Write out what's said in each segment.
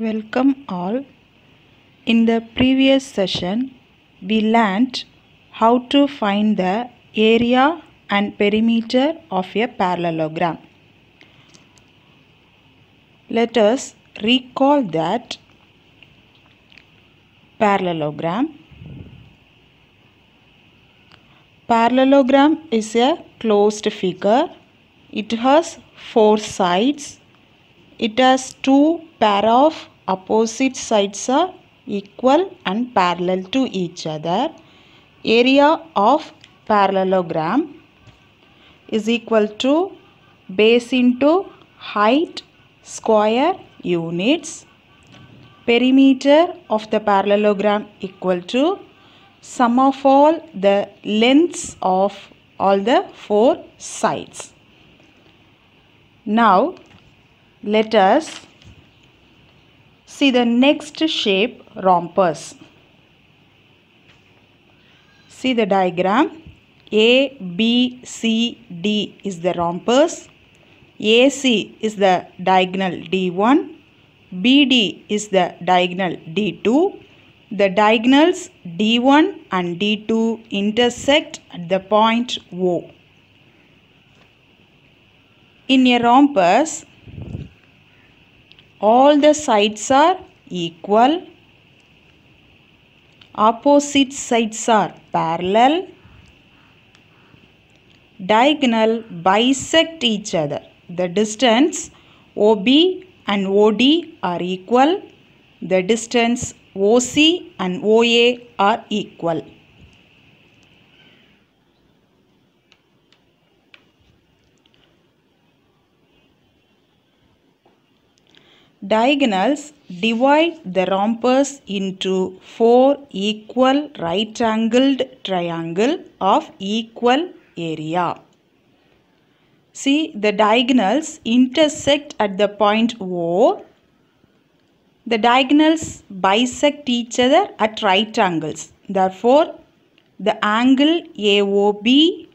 Welcome all. In the previous session, we learnt how to find the area and perimeter of a parallelogram. Let us recall that parallelogram. Parallelogram is a closed figure. It has four sides. It has two pair of opposite sides are equal and parallel to each other. Area of parallelogram is equal to base into height square units. Perimeter of the parallelogram equal to sum of all the lengths of all the four sides. Now let us see the next shape, rhombus. See the diagram. A, B, C, D is the rhombus. AC is the diagonal D1. BD is the diagonal D2. The diagonals D1 and D2 intersect at the point O. In a rhombus, all the sides are equal, opposite sides are parallel, diagonal bisect each other. The distance OB and OD are equal, the distance OC and OA are equal. Diagonals divide the rhombus into four equal right-angled triangles of equal area. See, the diagonals intersect at the point O. The diagonals bisect each other at right angles. Therefore, the angle AOB,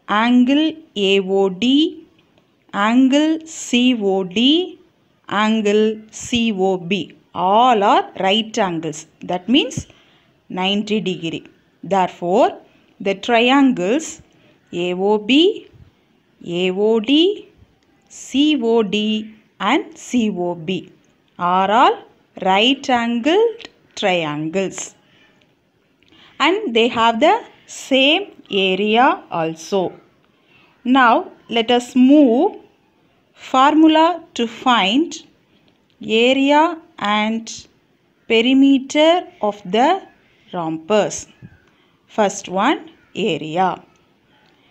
angle AOD, angle COD, angle COB, all are right angles. That means 90 degree. Therefore, the triangles AOB, AOD, COD and COB are all right angled triangles. And they have the same area also. Now, let us move formula to find area and perimeter of the rhombus. First one, area.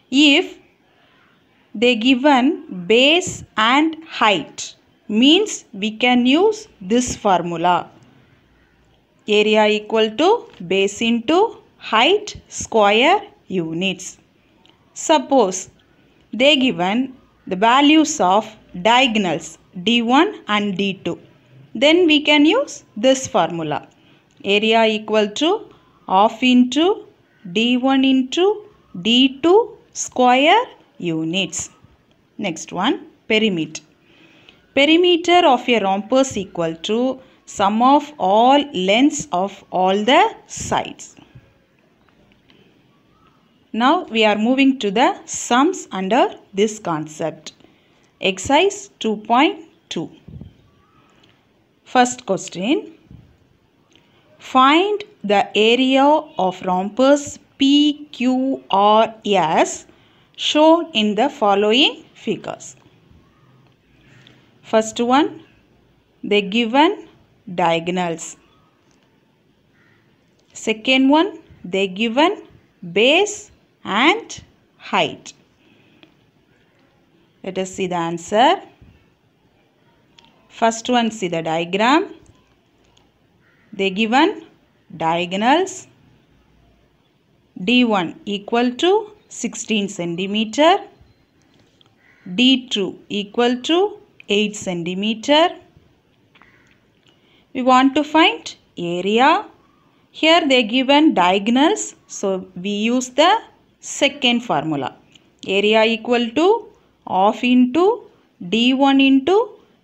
If they given base and height, means we can use this formula. Area equal to base into height square units. Suppose they given the values of diagonals D1 and D2. Then we can use this formula. Area equal to half into D1 into D2 square units. Next one, perimeter. Perimeter of a rhombus equal to sum of all lengths of all the sides. Now we are moving to the sums under this concept. Exercise 2.2. First question. Find the area of rhombus PQRS shown in the following figures. First one, they given diagonals. Second one, they given base and height. Let us see the answer. First one, see the diagram. They given diagonals. D1 equal to 16 centimeter. D2 equal to 8 centimeter. We want to find area. Here they given diagonals, so we use the second formula. Area equal to half into D1 into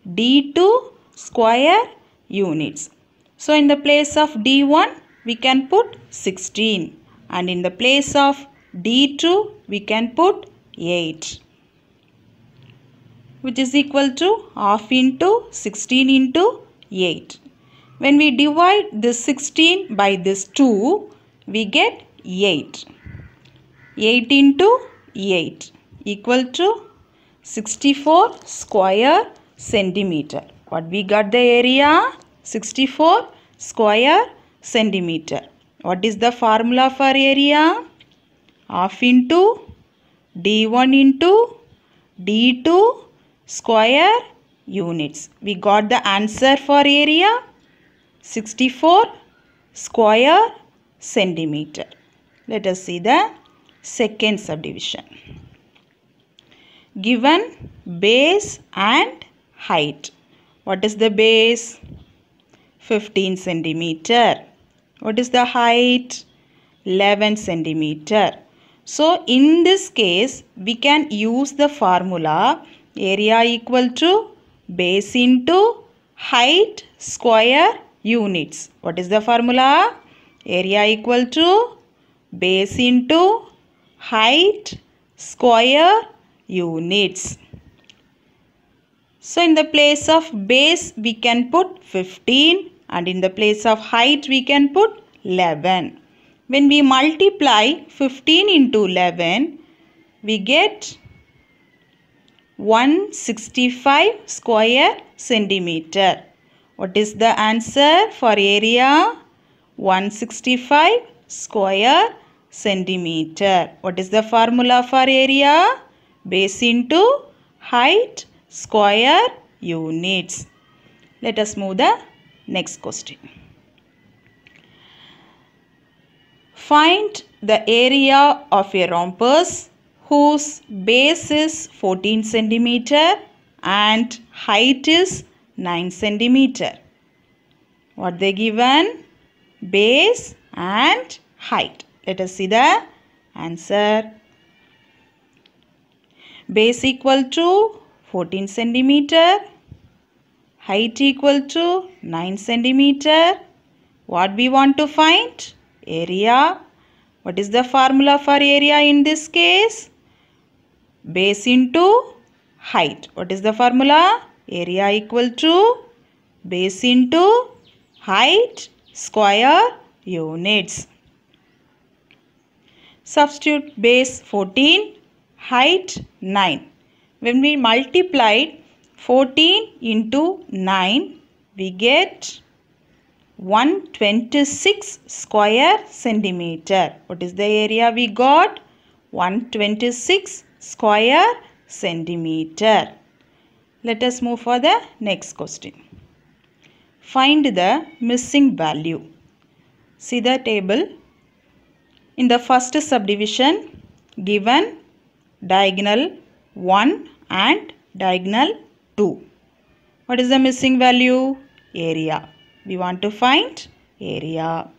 D2 square units. So in the place of D1 we can put 16 and in the place of D2 we can put 8, which is equal to half into 16 into 8. When we divide this 16 by this 2, we get 8. 8 into 8 equal to 64 square centimeter. What we got the area? 64 square centimeter. What is the formula for area? Half into D1 into D2 square units. We got the answer for area 64 square centimeter. Let us see the second subdivision. Given base and height. What is the base? 15 centimeter. What is the height? 11 centimeter. So in this case we can use the formula area equal to base into height square units. What is the formula? Area equal to base into height square units. So in the place of base we can put 15 and in the place of height we can put 11. When we multiply 15 into 11 we get 165 square centimeter. What is the answer for area? 165 square centimeter. What is the formula for area? Base into height square units. Let us move the next question. Find the area of a rhombus whose base is 14 centimeter and height is 9 centimeter. What they given? Base and height. Let us see the answer. Base equal to 14 centimeter. Height equal to 9 centimeter. What we want to find? Area. What is the formula for area in this case? Base into height. What is the formula? Area equal to base into height square units. Substitute base 14, height 9. When we multiplied 14 into 9, we get 126 square centimeter. What is the area we got? 126 square centimeter. Let us move for the next question. Find the missing value. See the table. In the first subdivision, given diagonal 1 and diagonal 2. What is the missing value? Area. We want to find area.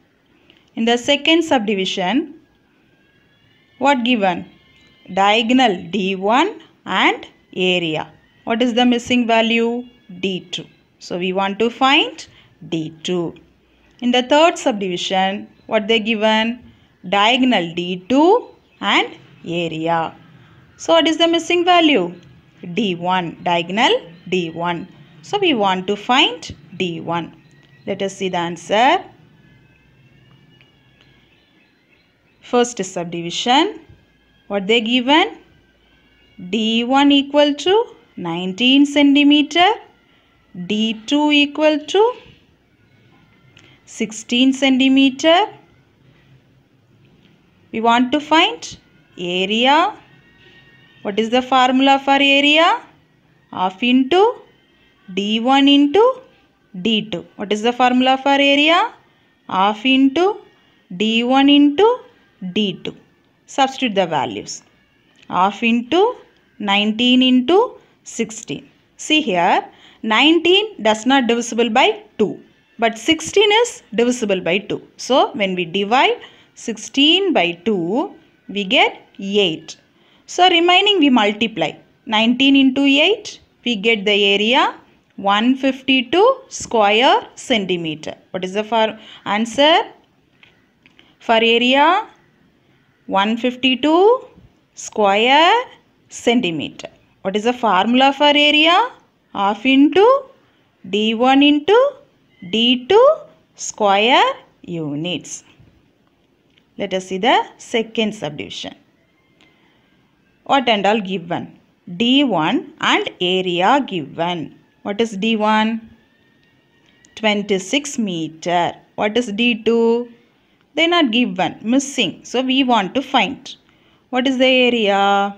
In the second subdivision, what given? Diagonal D1 and area. What is the missing value? D2. So we want to find D2. In the third subdivision, what they given? Diagonal D2 and area. So what is the missing value? D1. Diagonal D1. So we want to find D1. Let us see the answer. First subdivision. What they given? D1 equal to 19 centimeter. D2 equal to 16 centimeter. We want to find area. What is the formula for area? Half into D1 into D2. What is the formula for area? Half into D1 into D2. Substitute the values. Half into 19 into 16. See here, 19 does not divisible by 2. But 16 is divisible by 2. So, when we divide 16 by 2, we get 8. So, remaining we multiply. 19 into 8, we get the area 152 square centimeter. What is the answer? For area, 152 square centimeter. What is the formula for area? Half into D1 into D2 square units. Let us see the second subdivision. What and all given? D1 and area given. What is D1? 26 meter. What is D2? They are not given, missing. So we want to find. What is the area?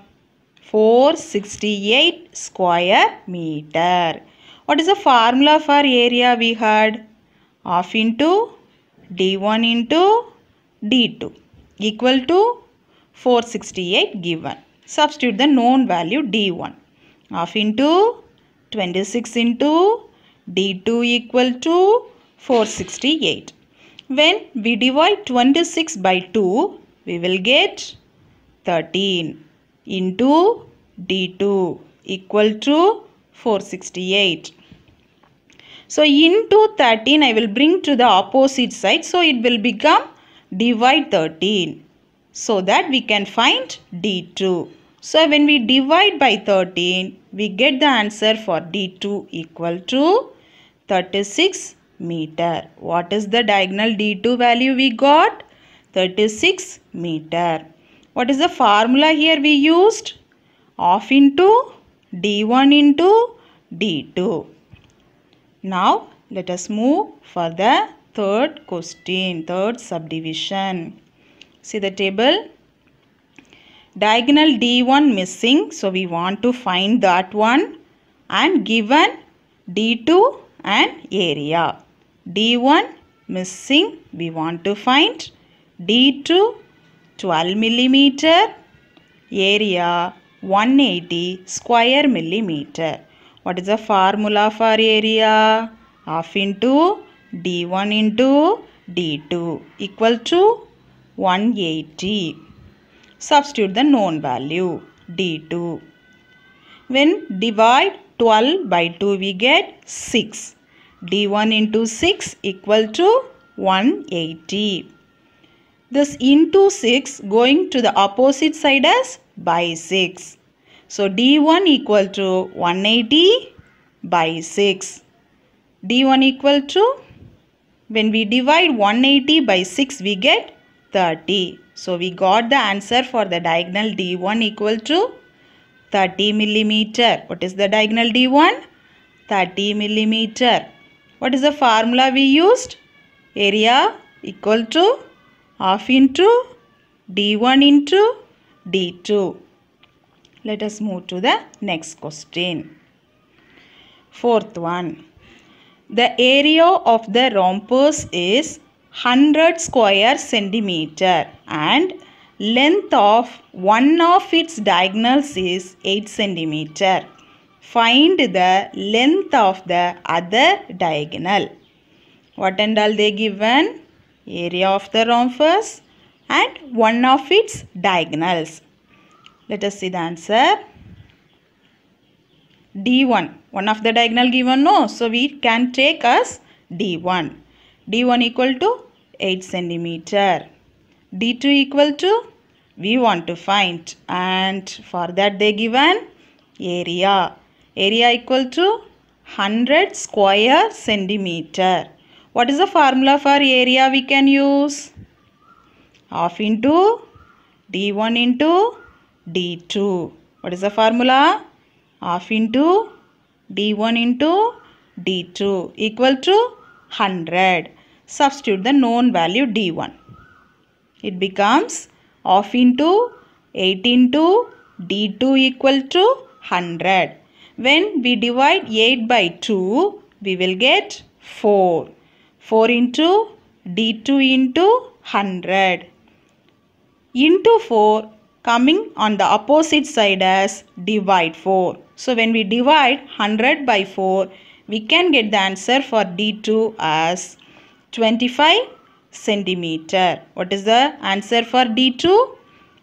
468 square meter. What is the formula for area we had? Half into D1 into D2 equal to 468 given. Substitute the known value D1. Half into 26 into D2 equal to 468. When we divide 26 by 2, we will get 13 into D2 equal to 468. So into 13 I will bring to the opposite side. So it will become divide 13. So that we can find D2. So when we divide by 13, we get the answer for D2 equal to 36 meter. What is the diagonal D2 value we got? 36 meter. What is the formula here we used? Half into D1 into D2. Now let us move for the third question, third subdivision. See the table. Diagonal D1 missing, so we want to find that one, and given D2 and area. D1 missing, we want to find D2 12 millimeter, area 180 square millimeter. What is the formula for area? Half into D1 into D2 equal to 180. Substitute the known value D2. When divide 12 by 2, we get 6. D1 into 6 equal to 180. This into 6 going to the opposite side as by 6. So D1 equal to 180 by 6. D1 equal to, when we divide 180 by 6, we get 30. So we got the answer for the diagonal D1 equal to 30 millimeter. What is the diagonal D1? 30 millimeter. What is the formula we used? Area equal to half into D1 into D2. Let us move to the next question. Fourth one. The area of the rhombus is 100 square centimeter and length of one of its diagonals is 8 centimeter. Find the length of the other diagonal. What and all they given? Area of the rhombus and one of its diagonals. Let us see the answer. D1. One of the diagonal given, no. So we can take as D1. D1 equal to 8 centimeter. D2 equal to, we want to find, and for that they given area. Area equal to 100 square centimeter. What is the formula for area we can use? Half into D1 into D2. What is the formula? Half into D1 into D2 equal to 100. Substitute the known value D1. It becomes half into 8 into D2 equal to 100. When we divide 8 by 2, we will get 4. 4 into D2 into 100. Into 4 coming on the opposite side as divide 4. So when we divide 100 by 4, we can get the answer for D2 as 25 centimeter. What is the answer for D2?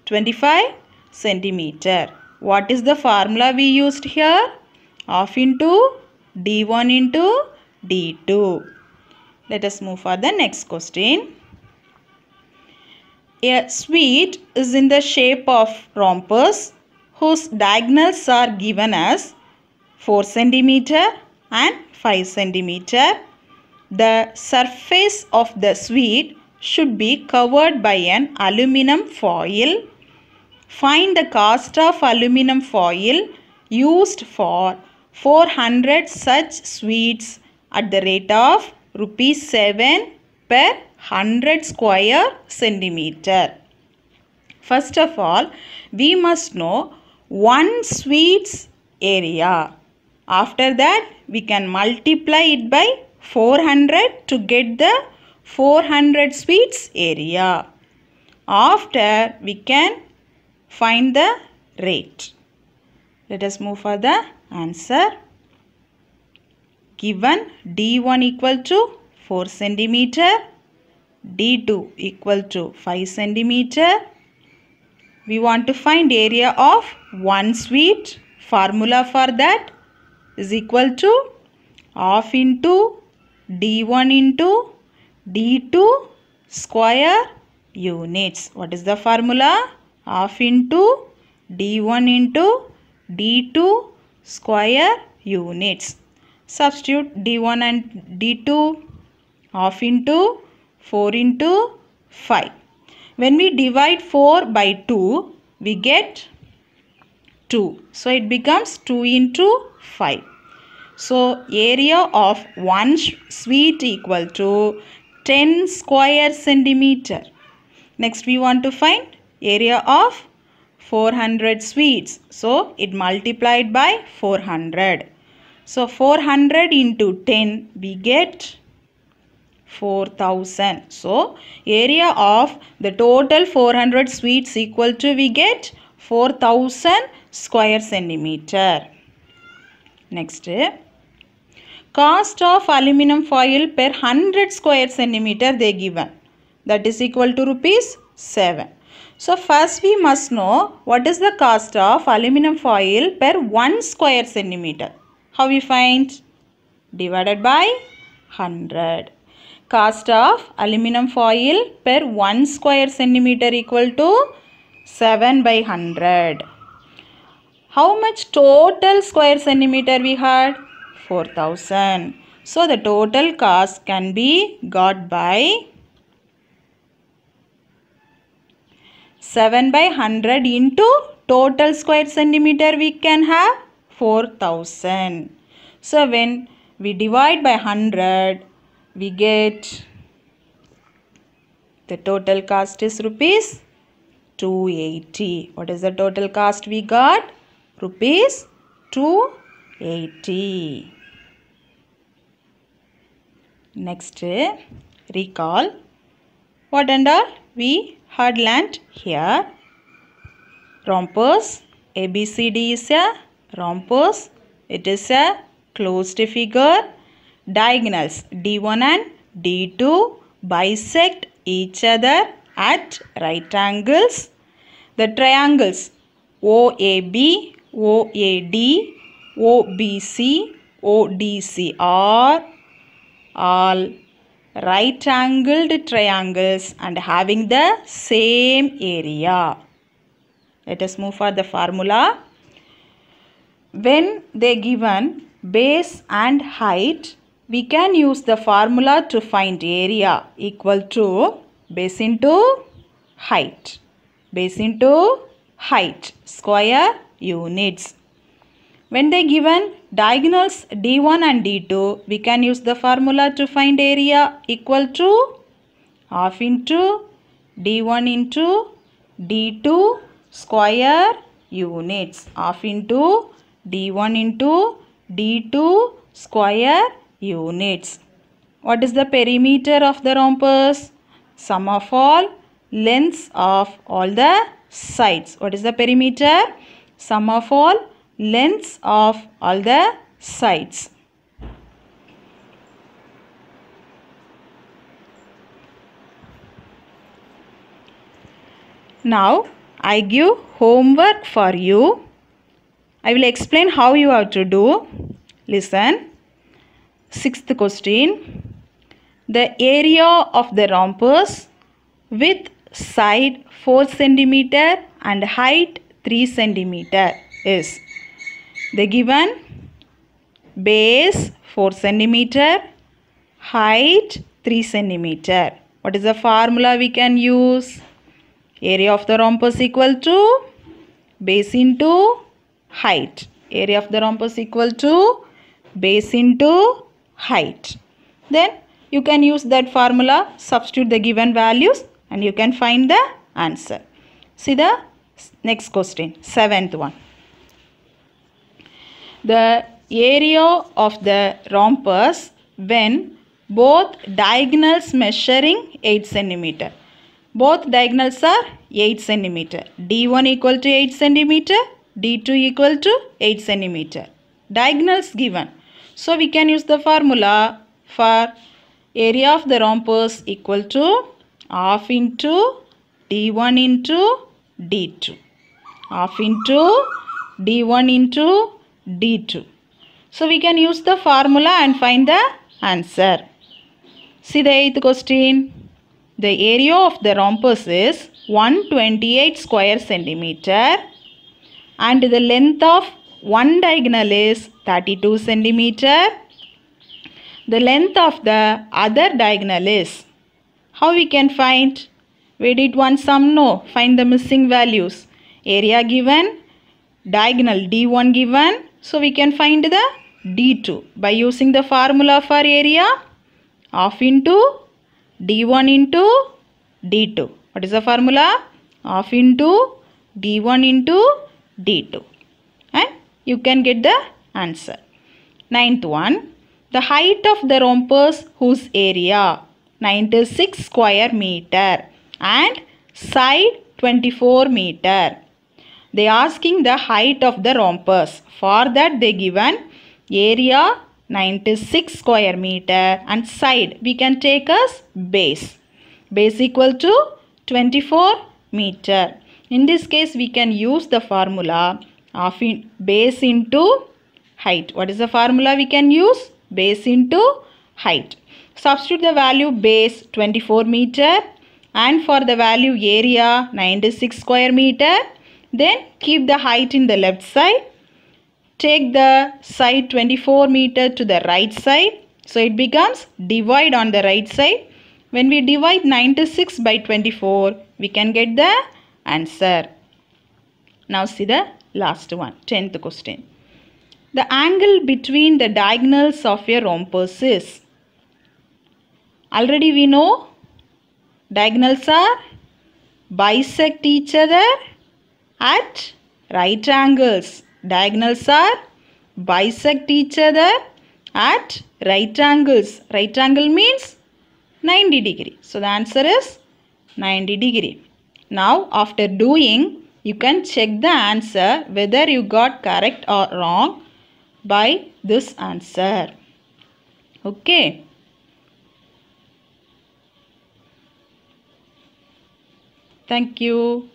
25 centimeter. What is the formula we used here? Half into D1 into D2. Let us move for the next question. A sweet is in the shape of rhombus whose diagonals are given as 4 cm and 5 cm. The surface of the sweet should be covered by an aluminum foil. Find the cost of aluminum foil used for 400 such sweets at the rate of rupees 7 per 100 square centimeter. First of all, we must know one sweet's area. After that, we can multiply it by 400 to get the 400 sweets area. After, we can find the rate. Let us move for the answer. Given D1 equal to 4 centimeter, D2 equal to 5 centimeter. We want to find area of one sweet. Formula for that is equal to half into D1 into D2 square units. What is the formula? Half into D1 into D2 square units. Substitute D1 and D2. Half into 4 into 5. When we divide 4 by 2, we get 2. So it becomes 2 into 5. So area of one sweet equal to 10 square centimeter. Next we want to find area of 400 sweets. So it multiplied by 400. So 400 into 10 we get 4000. So area of the total 400 sweets equal to we get 4000 square centimeter. Next, cost of aluminum foil per 100 square centimeter they given. That is equal to rupees 7. So first we must know what is the cost of aluminum foil per 1 square centimeter. How we find? Divided by 100. Cost of aluminum foil per 1 square centimeter equal to 7 by 100. How much total square centimeter we had? 4000. So the total cost can be got by 7 by 100 into total square centimeter we can have 4000. So when we divide by 100, we get the total cost is rupees 280. What is the total cost we got? Rupees 280. Next, recall what and all we had learnt here. Rhombus. ABCD is a rhombus. It is a closed figure. Diagonals D1 and D2 bisect each other at right angles. The triangles OAB, OAD, OBC, ODC are all right angled triangles and having the same area. Let us move for the formula. When they given base and height, we can use the formula to find area equal to base into height. Base into height, square units. When they given diagonals D1 and D2, we can use the formula to find area equal to half into D1 into D2 square units. Half into D1 into D2 square units. What is the perimeter of the rhombus? Sum of all lengths of all the sides. What is the perimeter? Sum of all lengths of all the sides. Now I give homework for you. I will explain how you have to do. Listen. Sixth question. The area of the rhombus with side 4 cm and height 3 cm is the given base 4 cm, height 3 cm. What is the formula we can use? Area of the rhombus equal to base into height. Area of the rhombus equal to base into height. Then you can use that formula, substitute the given values, and you can find the answer. See the next question, seventh one. The area of the rhombus when both diagonals measuring 8 cm. Both diagonals are 8 cm. D1 equal to 8 cm. D2 equal to 8 cm. Diagonals given. So we can use the formula for area of the rhombus equal to half into D1 into D2. Half into D1 into D2. So we can use the formula and find the answer. See the eighth question. The area of the rhombus is 128 square centimeter and the length of one diagonal is 32 centimeter. The length of the other diagonal is, how we can find? We did one sum, no. Find the missing values. Area given, diagonal D1 given. So we can find the D2 by using the formula for area, half into D1 into D2. What is the formula? Half into D1 into D2. And you can get the answer. Ninth one. The height of the rhombus whose area 96 square meter and side 24 meter. They are asking the height of the rhombus. For that they given area 96 square meter and side we can take as base. Base equal to 24 meter. In this case we can use the formula of base into height. What is the formula we can use? Base into height. Substitute the value base 24 meter and for the value area 96 square meter. Then keep the height in the left side. Take the side 24 meter to the right side. So it becomes divide on the right side. When we divide 96 by 24, we can get the answer. Now see the last one, 10th question. The angle between the diagonals of a rhombus is, already we know diagonals are bisect each other at right angles. Diagonals are bisect each other at right angles. Right angle means 90 degree. So the answer is 90 degree. Now after doing, you can check the answer whether you got correct or wrong by this answer. Okay. Thank you.